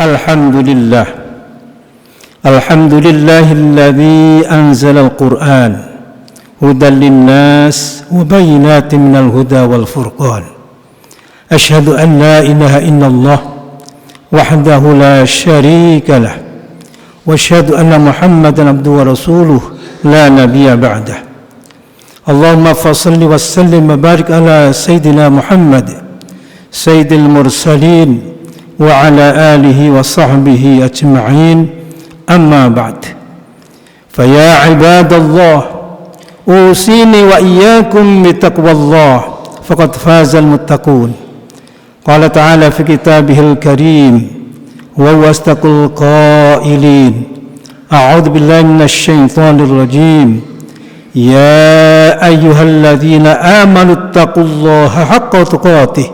Alhamdulillah. Alhamdulillahilladzi anzalal Qur'an hudan linnas wa bayyinatin minal huda wal furqan. Asyhadu an la ilaha illallah wahdahu la syarika lah wa asyhadu anna Muhammadan abduhu wa rasuluh la nabiyya ba'dah. Allahumma fassalli wa sallim wa barik ala sayyidina Muhammad sayyidil mursalin wa ala alihi wa sahbihi ajma'in. Amma ba'd. Faya ibadallah, usini wa iyyakum bitaqwallah faqad fazal muttaqun. Qala ta'ala fi kitabihil karim wa huwa asdaqul qailin. A'udzu billahi minasy syaithanir rajim. Ya ayyuhalladzina amanu taqullaha haqqa tuqatih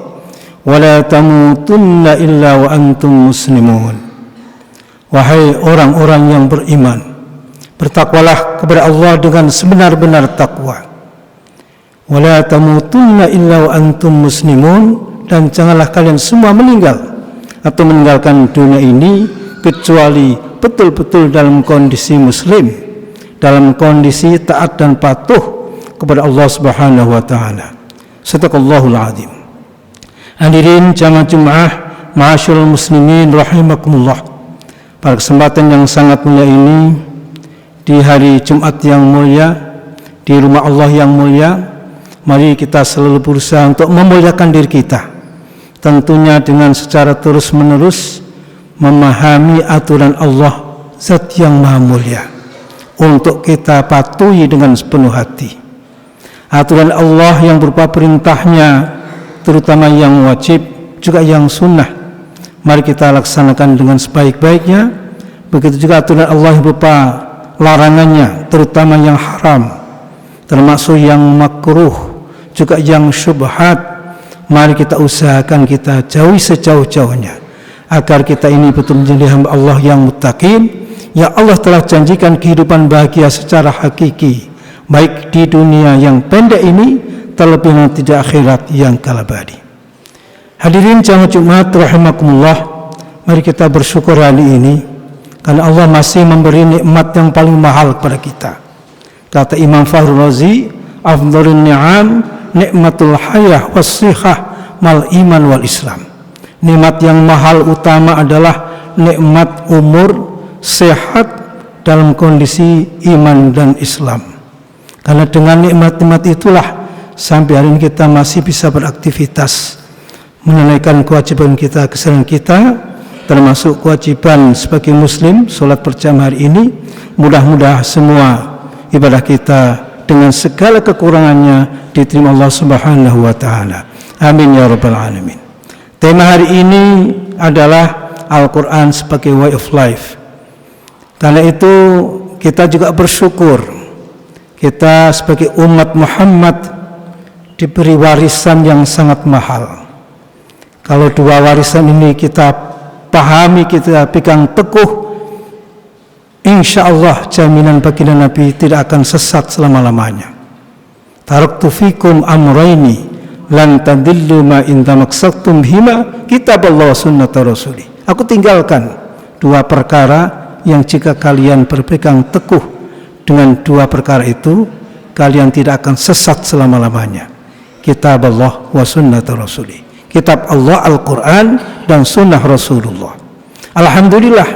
wa la tamutunna illa wa antum muslimun. Wahai orang-orang yang beriman, bertakwalah kepada Allah dengan sebenar-benar takwa. Wala tamutunna illa wa antum muslimun, dan janganlah kalian semua meninggal atau meninggalkan dunia ini kecuali betul-betul dalam kondisi muslim, dalam kondisi taat dan patuh kepada Allah Subhanahu wa taala. Shadaqallahul azim. Hadirin jamaah Jumat, ma'asyiral muslimin rahimakumullah. Pada kesempatan yang sangat mulia ini, di hari Jumat yang mulia, di rumah Allah yang mulia, mari kita selalu berusaha untuk memuliakan diri kita. Tentunya dengan secara terus-menerus memahami aturan Allah, Zat yang Maha Mulia, untuk kita patuhi dengan sepenuh hati. Aturan Allah yang berupa perintahnya, terutama yang wajib, juga yang sunnah, mari kita laksanakan dengan sebaik-baiknya. Begitu juga aturan Allah berupa larangannya, terutama yang haram, termasuk yang makruh, juga yang syubhat. Mari kita usahakan kita jauhi sejauh-jauhnya, agar kita ini betul menjadi hamba Allah yang muttaqin. Ya Allah telah janjikan kehidupan bahagia secara hakiki, baik di dunia yang pendek ini, terlebih nanti di akhirat yang kalabadi. Hadirin jamaah Jumat rahimakumullah, mari kita bersyukur hari ini karena Allah masih memberi nikmat yang paling mahal kepada kita. Kata Imam Fakhrul Razi, afdhalun ni'am nikmatul hayah was-sihah mal iman wal Islam. Nikmat yang mahal utama adalah nikmat umur, sehat dalam kondisi iman dan Islam. Karena dengan nikmat-nikmat itulah sampai hari ini kita masih bisa beraktivitas, menunaikan kewajiban kita, keseharian kita, termasuk kewajiban sebagai muslim, sholat berjamaah hari ini. Mudah-mudahan semua ibadah kita dengan segala kekurangannya diterima Allah Subhanahu wa taala. Amin ya rabbal alamin. Tema hari ini adalah Al-Quran sebagai way of life. Karena itu kita juga bersyukur kita sebagai umat Muhammad diberi warisan yang sangat mahal. Kalau dua warisan ini kita pahami, kita pegang teguh, insya Allah jaminan baginda Nabi tidak akan sesat selama-lamanya. Taraktu fikum amrayni lan tadillu ma in tamassaktum bihima kitaballah wa sunnata rasuli. Aku tinggalkan dua perkara yang jika kalian berpegang teguh dengan dua perkara itu, kalian tidak akan sesat selama-lamanya. Kitaballah wa sunnata rasuli. Kitab Allah Al-Quran dan sunnah Rasulullah. Alhamdulillah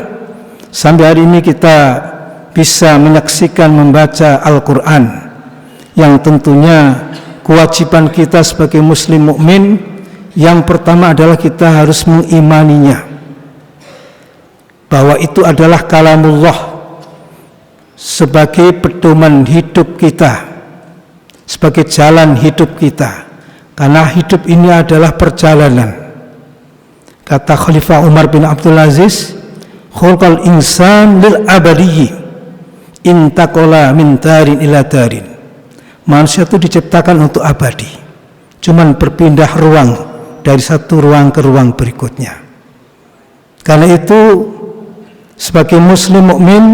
sampai hari ini kita bisa menyaksikan membaca Al-Quran, yang tentunya kewajiban kita sebagai muslim mukmin yang pertama adalah kita harus mengimaninya, bahwa itu adalah kalamullah sebagai pedoman hidup kita, sebagai jalan hidup kita. Karena hidup ini adalah perjalanan. Kata Khalifah Umar bin Abdul Aziz, khulqal insan lil abadiyyi intaqala min darin ila darin. Manusia itu diciptakan untuk abadi, cuman berpindah ruang dari satu ruang ke ruang berikutnya. Karena itu sebagai muslim mukmin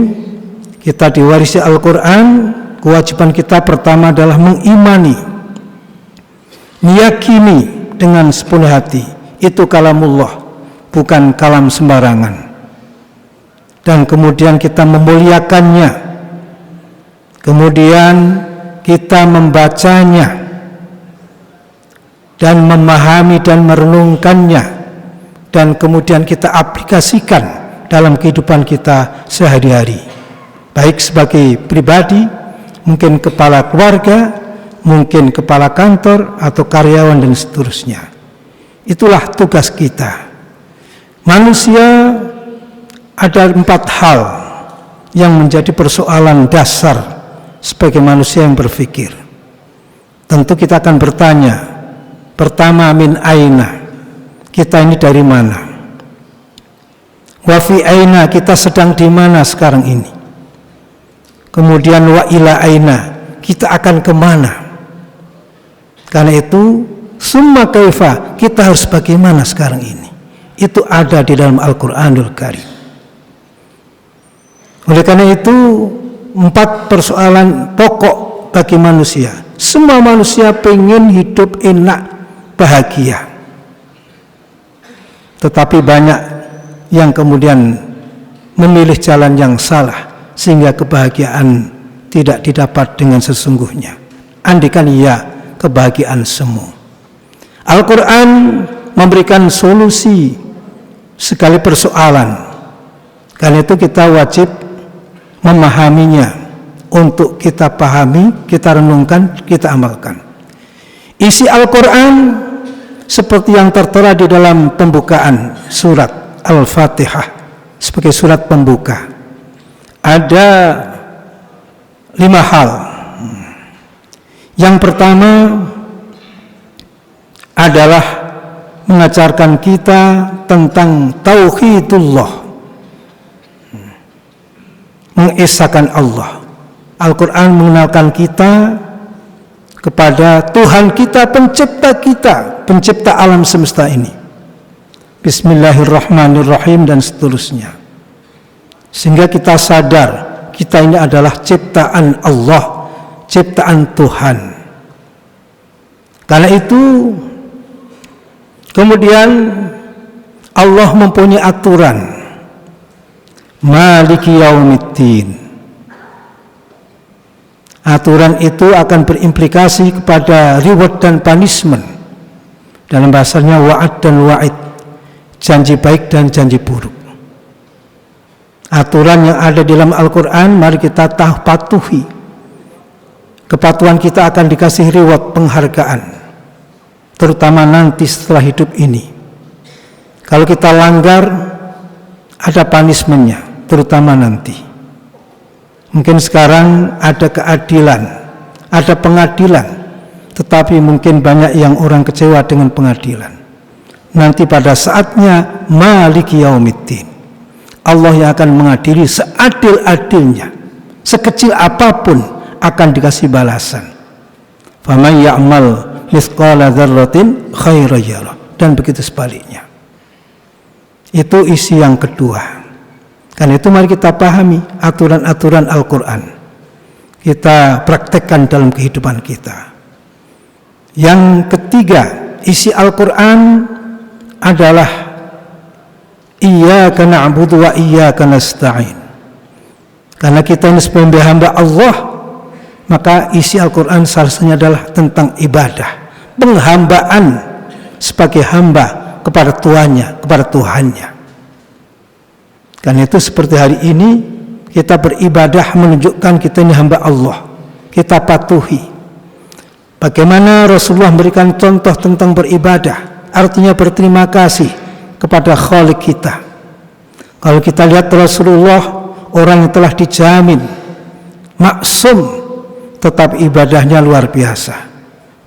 kita diwarisi Al-Quran, kewajiban kita pertama adalah mengimani, meyakini dengan sepenuh hati itu kalamullah, bukan kalam sembarangan, dan kemudian kita memuliakannya, kemudian kita membacanya dan memahami dan merenungkannya, dan kemudian kita aplikasikan dalam kehidupan kita sehari-hari, baik sebagai pribadi, mungkin kepala keluarga, mungkin kepala kantor atau karyawan dan seterusnya. Itulah tugas kita. Manusia ada 4 hal yang menjadi persoalan dasar sebagai manusia yang berpikir. Tentu kita akan bertanya, pertama, min aina, kita ini dari mana? Wa fi aina, kita sedang di mana sekarang ini? Kemudian wa ila aina, kita akan kemana? Karena itu summa kaifa, kita harus bagaimana sekarang ini? Itu ada di dalam Al-Quranul Karim. Oleh karena itu 4 persoalan pokok bagi manusia. Semua manusia pengen hidup enak, bahagia. Tetapi banyak yang kemudian memilih jalan yang salah, sehingga kebahagiaan tidak didapat dengan sesungguhnya. Andaikan iya, kebahagiaan semu. Al-Quran memberikan solusi segala persoalan. Karena itu kita wajib memahaminya, untuk kita pahami, kita renungkan, kita amalkan. Isi Al-Quran seperti yang tertera di dalam pembukaan surat Al-Fatihah sebagai surat pembuka. Ada 5 hal. Yang pertama adalah mengajarkan kita tentang tauhidullah, mengesahkan Allah. Al-Quran mengenalkan kita kepada Tuhan kita, pencipta alam semesta ini. Bismillahirrahmanirrahim dan seterusnya. Sehingga kita sadar kita ini adalah ciptaan Allah, ciptaan Tuhan. Karena itu kemudian Allah mempunyai aturan, Maliki Yaumiddin. Aturan itu akan berimplikasi kepada reward dan punishment. Dalam bahasanya wa'ad dan wa'id, janji baik dan janji buruk. Aturan yang ada di dalam Al-Quran, mari kita patuhi. Kepatuhan kita akan dikasih reward, penghargaan, terutama nanti setelah hidup ini. Kalau kita langgar, ada punishment-nya, terutama nanti. Mungkin sekarang ada keadilan, ada pengadilan, tetapi mungkin banyak yang orang kecewa dengan pengadilan. Nanti pada saatnya Maliki Yaumiddin, Allah yang akan mengadili seadil-adilnya, sekecil apapun akan dikasih balasan. Faman ya'mal mithqala dzarratin khairan yarah, dan begitu sebaliknya. Itu isi yang kedua. Karena itu mari kita pahami aturan-aturan Al-Quran, kita praktekkan dalam kehidupan kita. Yang ketiga, isi Al-Quran adalah iyyaka na'budu wa iyyaka nasta'in. Karena kita ini sebagai hamba Allah, maka isi Al-Quran salah satunya adalah tentang ibadah, penghambaan sebagai hamba kepada Tuhannya, kepada Tuhannya. Karena itu seperti hari ini kita beribadah menunjukkan kita ini hamba Allah, kita patuhi. Bagaimana Rasulullah memberikan contoh tentang beribadah, artinya berterima kasih kepada Khalik kita. Kalau kita lihat Rasulullah, orang yang telah dijamin maksum, tetap ibadahnya luar biasa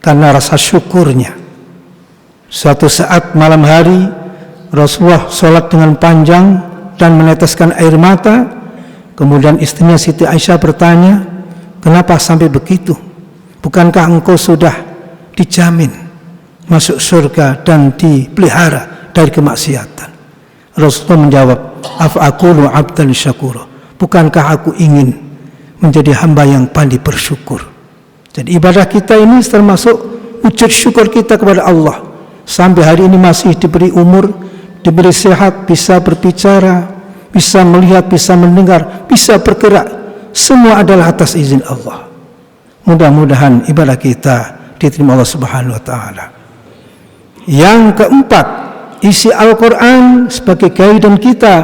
karena rasa syukurnya. Suatu saat malam hari Rasulullah sholat dengan panjang dan meneteskan air mata. Kemudian istrinya Siti Aisyah bertanya, kenapa sampai begitu? Bukankah engkau sudah dijamin masuk surga dan dipelihara dari kemaksiatan? Rasulullah menjawab, af'aqulu abdan syakura, bukankah aku ingin menjadi hamba yang pandai bersyukur? Jadi ibadah kita ini termasuk wujud syukur kita kepada Allah. Sampai hari ini masih diberi umur, diberi sehat, bisa berbicara, bisa melihat, bisa mendengar, bisa bergerak, semua adalah atas izin Allah. Mudah-mudahan ibadah kita diterima Allah Subhanahu wa taala. Yang keempat, isi Al-Quran sebagai guidance kita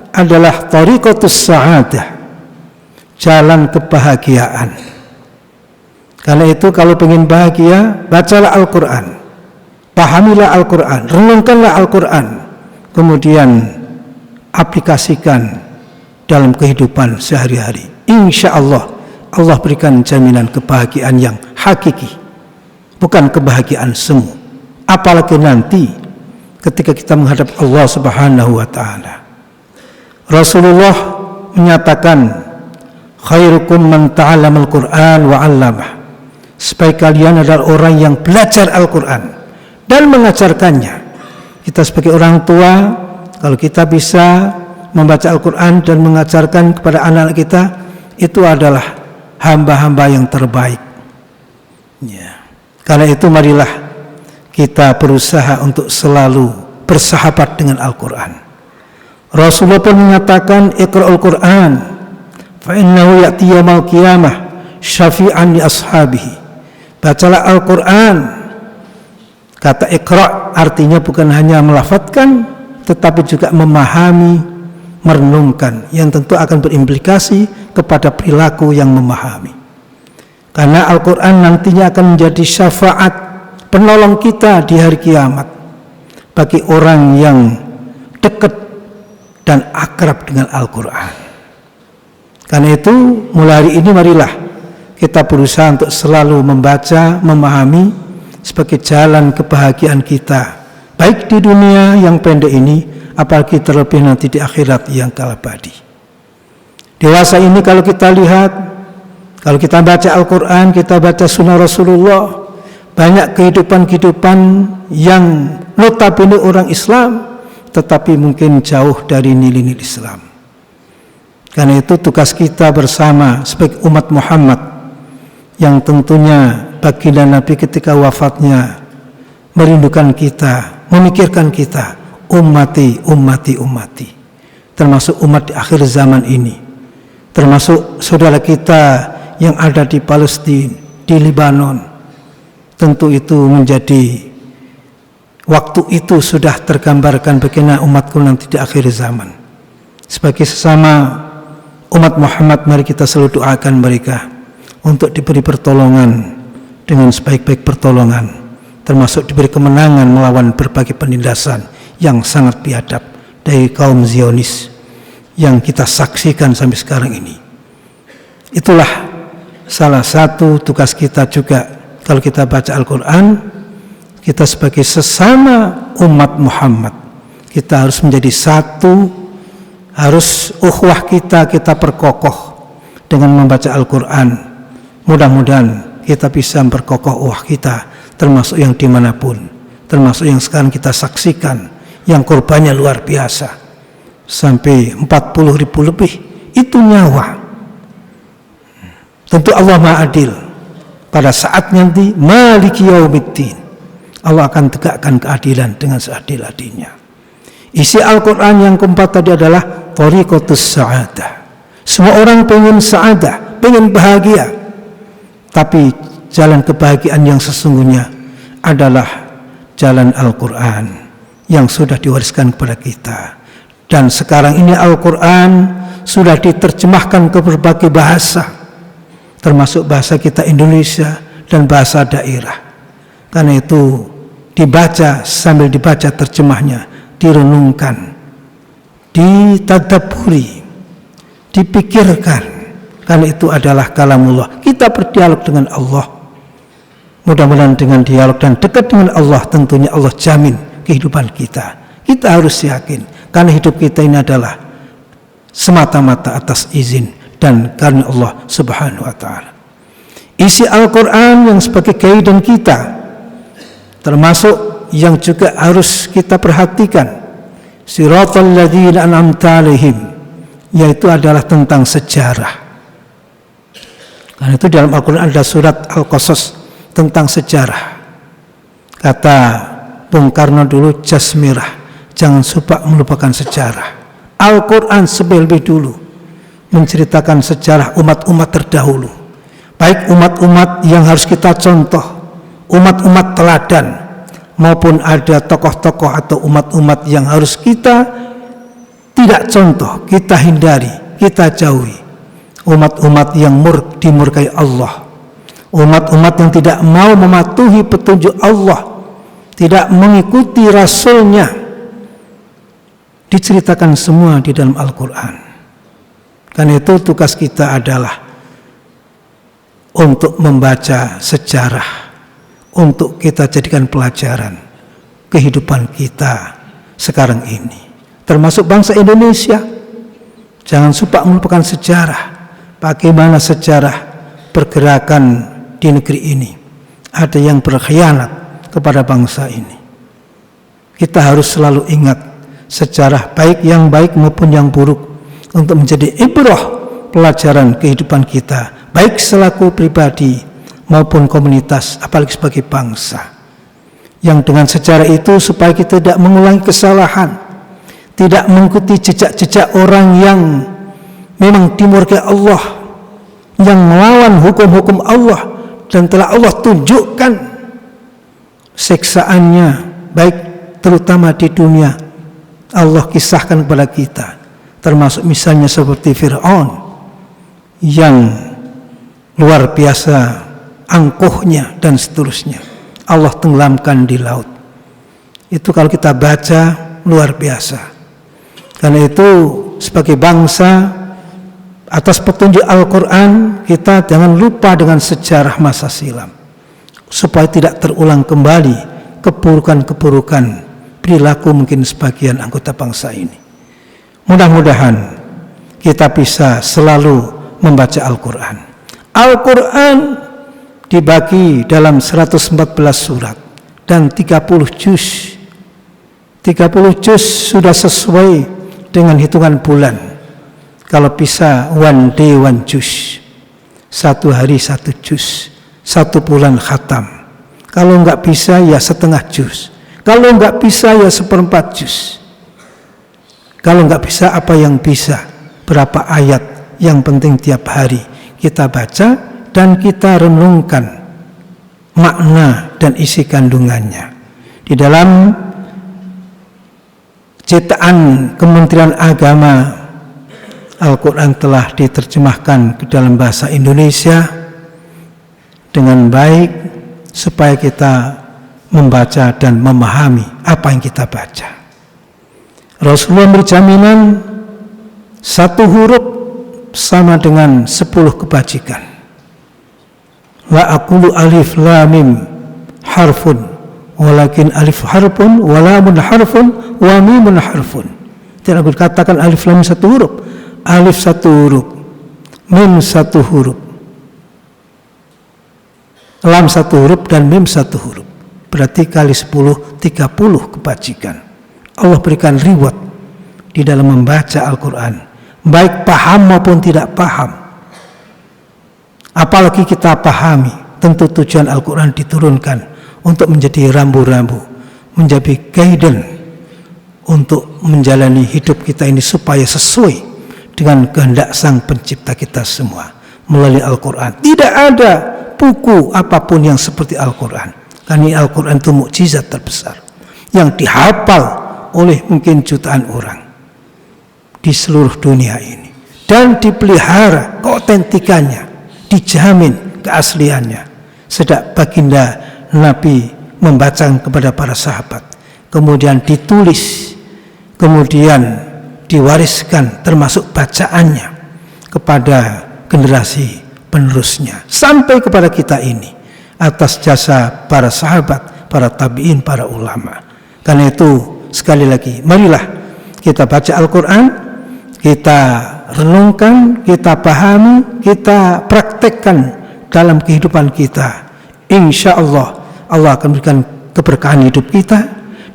adalah tariqatus sa'adah, jalan kebahagiaan. Karena itu kalau ingin bahagia, bacalah Al-Quran, pahamilah Al-Quran, renungkanlah Al-Quran, kemudian aplikasikan dalam kehidupan sehari-hari. Insya Allah, Allah berikan jaminan kebahagiaan yang hakiki, bukan kebahagiaan semu. Apalagi nanti ketika kita menghadap Allah Subhanahu wa taala. Rasulullah menyatakan, khairukum man ta'allamal Qur'an wa 'allamah. Sebaik kalian adalah orang yang belajar Al-Qur'an dan mengajarkannya. Kita sebagai orang tua, kalau kita bisa membaca Al-Qur'an dan mengajarkan kepada anak kita, itu adalah hamba-hamba yang terbaik. Ya. Karena itu marilah kita berusaha untuk selalu bersahabat dengan Al-Quran. Rasulullah pun mengatakan, Iqra'ul Quran fa innahu ya'ti yaumal qiyamah syafi'an li ashabihi. Bacalah Al-Quran. Kata Iqra' artinya bukan hanya melafadzkan, tetapi juga memahami, merenungkan, yang tentu akan berimplikasi kepada perilaku yang memahami. Karena Al-Quran nantinya akan menjadi syafaat, penolong kita di hari kiamat bagi orang yang dekat dan akrab dengan Al-Quran. Karena itu mulai hari ini marilah kita berusaha untuk selalu membaca, memahami sebagai jalan kebahagiaan kita, baik di dunia yang pendek ini, apalagi terlebih nanti di akhirat yang kalabadi. Dewasa ini kalau kita lihat, kalau kita baca Al-Quran, kita baca sunnah Rasulullah, banyak kehidupan-kehidupan yang notabene orang Islam, tetapi mungkin jauh dari nilai-nilai Islam. Karena itu tugas kita bersama sebagai umat Muhammad, yang tentunya baginda Nabi ketika wafatnya merindukan kita, memikirkan kita, ummati, ummati, ummati, termasuk umat di akhir zaman ini, termasuk saudara kita yang ada di Palestina, di Lebanon. Tentu itu menjadi, waktu itu sudah tergambarkan bagaimana umatku nanti di akhir zaman. Sebagai sesama umat Muhammad, mari kita selalu doakan mereka untuk diberi pertolongan dengan sebaik-baik pertolongan, termasuk diberi kemenangan melawan berbagai penindasan yang sangat biadab dari kaum Zionis yang kita saksikan sampai sekarang ini. Itulah salah satu tugas kita juga. Kalau kita baca Al-Quran, kita sebagai sesama umat Muhammad, kita harus menjadi satu, harus ukhuwah kita perkokoh dengan membaca Al-Quran. Mudah-mudahan kita bisa memperkokoh ukhuwah kita, termasuk yang dimanapun, termasuk yang sekarang kita saksikan, yang korbannya luar biasa, sampai 40.000 lebih, itu nyawa. Tentu Allah Maha Adil. Pada saat nanti Maliki Yaumiddin, Allah akan tegakkan keadilan dengan seadil-adilnya. Isi Al-Quran yang keempat tadi adalah Tariqatus Sa'adah. Semua orang pengen sa'adah, pengen bahagia, tapi jalan kebahagiaan yang sesungguhnya adalah jalan Al-Quran yang sudah diwariskan kepada kita. Dan sekarang ini Al-Quran sudah diterjemahkan ke berbagai bahasa, termasuk bahasa kita Indonesia dan bahasa daerah. Karena itu dibaca, sambil dibaca terjemahnya, direnungkan, ditadabburi, dipikirkan, karena itu adalah kalamullah. Kita berdialog dengan Allah. Mudah-mudahan dengan dialog dan dekat dengan Allah, tentunya Allah jamin kehidupan kita. Kita harus yakin, karena hidup kita ini adalah semata-mata atas izin dan karena Allah Subhanahu wa ta'ala. Isi Al-Quran yang sebagai guidance kita, termasuk yang juga harus kita perhatikan, siratal ladzina an'amta 'alaihim, yaitu adalah tentang sejarah. Karena itu dalam Al-Quran ada surat Al-Qasas tentang sejarah. Kata Bung Karno dulu, jas merah, jangan suka melupakan sejarah. Al-Quran lebih dulu menceritakan sejarah umat-umat terdahulu, baik umat-umat yang harus kita contoh, umat-umat teladan, maupun ada tokoh-tokoh atau umat-umat yang harus kita tidak contoh, kita hindari, kita jauhi. Umat-umat yang dimurkai Allah, umat-umat yang tidak mau mematuhi petunjuk Allah, tidak mengikuti Rasulnya, diceritakan semua di dalam Al-Quran. Karena itu tugas kita adalah untuk membaca sejarah, untuk kita jadikan pelajaran kehidupan kita sekarang ini, termasuk bangsa Indonesia. Jangan suka melupakan sejarah. Bagaimana sejarah pergerakan di negeri ini, ada yang berkhianat kepada bangsa ini. Kita harus selalu ingat sejarah, baik yang baik maupun yang buruk, untuk menjadi ibrah, pelajaran kehidupan kita, baik selaku pribadi maupun komunitas, apalagi sebagai bangsa. Yang dengan sejarah itu supaya kita tidak mengulangi kesalahan, tidak mengikuti jejak-jejak orang yang memang dimurkai Allah, yang melawan hukum-hukum Allah, dan telah Allah tunjukkan siksaannya, baik terutama di dunia. Allah kisahkan kepada kita, termasuk misalnya seperti Fir'aun yang luar biasa angkuhnya dan seterusnya, Allah tenggelamkan di laut. Itu kalau kita baca luar biasa. Karena itu sebagai bangsa, atas petunjuk Al-Quran, kita jangan lupa dengan sejarah masa silam, supaya tidak terulang kembali keburukan-keburukan perilaku mungkin sebagian anggota bangsa ini. Mudah-mudahan kita bisa selalu membaca Al-Quran. Al-Quran dibagi dalam 114 surat dan 30 juz. 30 juz sudah sesuai dengan hitungan bulan. Kalau bisa one day one juz, 1 hari 1 juz, 1 bulan khatam. Kalau enggak bisa ya setengah juz, kalau enggak bisa ya 1/4 juz. Kalau enggak bisa apa yang bisa, berapa ayat, yang penting tiap hari kita baca dan kita renungkan makna dan isi kandungannya. Di dalam cetakan Kementerian Agama, Al-Quran telah diterjemahkan ke dalam bahasa Indonesia dengan baik supaya kita membaca dan memahami apa yang kita baca. Rasulullah berjaminan 1 huruf sama dengan 10 kebajikan. La aqulu alif lam mim harfun, walakin alif harfun, wa lamun harfun, wa mimun harfun. Tidak aku katakan alif lam 1 huruf. Alif 1 huruf, mim 1 huruf, lam 1 huruf, dan mim 1 huruf. Berarti kali 10, 30 kebajikan. Allah berikan reward di dalam membaca Al-Quran, baik paham maupun tidak paham. Apalagi kita pahami, tentu tujuan Al-Quran diturunkan untuk menjadi rambu-rambu, menjadi guidance untuk menjalani hidup kita ini supaya sesuai dengan kehendak Sang Pencipta kita semua melalui Al-Quran. Tidak ada buku apapun yang seperti Al-Quran. Karena Al-Quran itu mukjizat terbesar yang dihafal oleh mungkin jutaan orang di seluruh dunia ini, dan dipelihara keautentikannya, dijamin keasliannya. Sejak baginda Nabi membaca kepada para sahabat, kemudian ditulis, kemudian diwariskan termasuk bacaannya kepada generasi penerusnya sampai kepada kita ini atas jasa para sahabat, para tabi'in, para ulama. Karena itu sekali lagi, marilah kita baca Al-Quran, kita renungkan, kita pahami, kita praktekkan dalam kehidupan kita. Insya Allah, Allah akan berikan keberkahan hidup kita,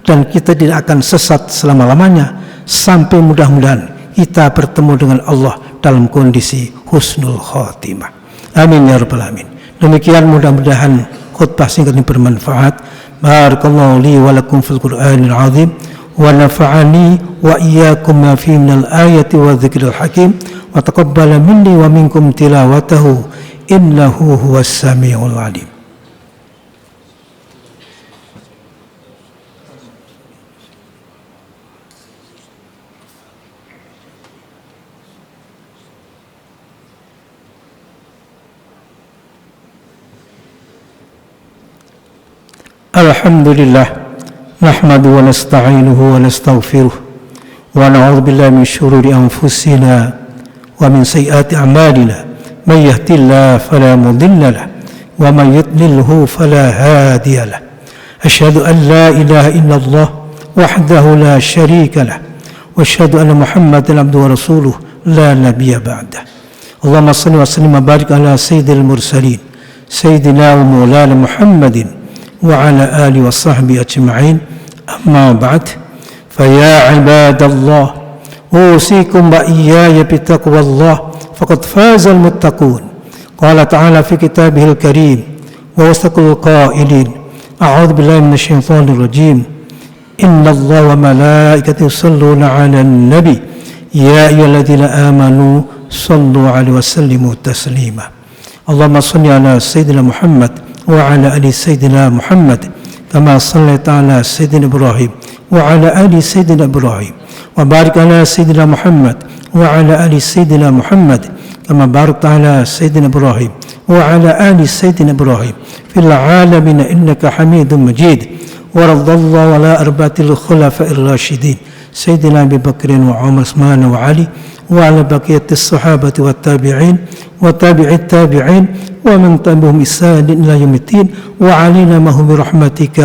dan kita tidak akan sesat selama-lamanya, sampai mudah-mudahan kita bertemu dengan Allah dalam kondisi husnul khotimah. Amin ya rabbal alamin. Demikian, mudah-mudahan khutbah singkat ini bermanfaat. Barakallahu li wa lakum fil Qur'anil azim, ونفعني وإياكم ما فيه من الآية والذكر الحكيم وتقبل مني ومنكم تلاوته إنه هو السميع العليم. Alhamdulillah, nahmadu wa nasta'inuhu wa nastaghfiruh wa na'udzu billahi min syururi anfusina wa min sayyiati a'malina may yahdihillahu fala mudilla lahu wa may yudlilhu fala hadiya lahu. Asyhadu an la ilaha illallah wahdahu la syarika lahu wa asyhadu anna Muhammadan abduhu wa rasuluh la nabiyya ba'dah. Allahumma shalli wa sallim wa barik ala sayyidil mursalin sayyidina wa maulana Muhammadin وعلى آله وصحبه أجمعين. أما بعد، فيا عباد الله أوصيكم وإياي بتقوى الله فقد فاز المتقون. قال تعالى في كتابه الكريم ووثق القائلين أعوذ بالله من الشيطان الرجيم إن الله وملائكته يصلون على النبي يا أيها الذين آمنوا صلوا عليه وسلموا تسليما. اللهم صل على سيدنا محمد وعلى آل سيدنا محمد كما صليت على سيدنا إبراهيم وعلى آل سيدنا إبراهيم وبارك على سيدنا محمد وعلى آل سيدنا محمد كما باركت على سيدنا إبراهيم وعلى آل سيدنا إبراهيم في العالمين إنك حميد مجيد. ورضي الله على أربعة الخلفاء الراشدين سيدنا أبي بكر وعمر وعثمان وعلي وعلى بقية الصحابة والتابعين وتابع التابعين ومن تبعهم بإحسان إلى يوم الدين وعلينا معهم برحمتك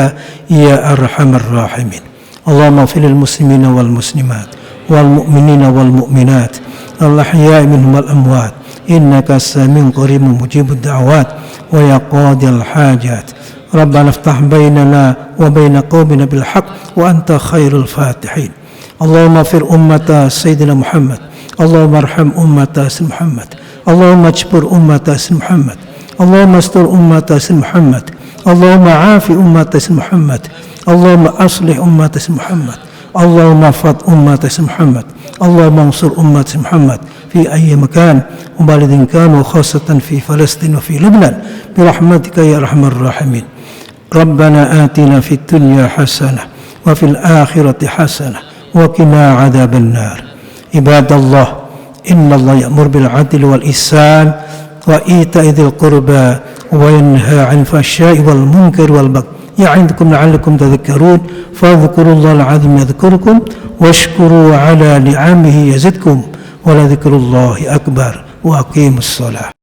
يا أرحم الراحمين. اللهم اغفر للمسلمين والمسلمات والمؤمنين والمؤمنات الأحياء منهم والأموات إنك سميع قريب مجيب الدعوات ويا قاضي الحاجات. ربنا افتح بيننا وبين قومنا بالحق وأنت خير الفاتحين. اللهم اغفر أمة سيدنا محمد، اللهم ارحم أمة سيدنا محمد، اللهم اجبر أمة سيدنا محمد، اللهم استر أمة سيدنا محمد، اللهم عافي أمة سيدنا محمد، اللهم أصلح أمة سيدنا محمد، اللهم احفظ أمة سيدنا محمد، اللهم انصر أمة سيدنا محمد في أي مكان وبلد كانوا خاصة في فلسطين وفي لبنان برحمتك يا أرحم الراحمين. ربنا آتنا في الدنيا حسنة وفي الآخرة حسنة وقنا عذاب النار. عباد الله، إن الله يأمر بالعدل والإحسان وإيتاء ذي القربى وينهى عن الفحشاء والمنكر والبغي يعظكم لعلكم تذكرون. فاذكروا الله العظيم يذكركم واشكروا على نعمه يزدكم ولذكر الله أكبر وأقيموا الصلاة.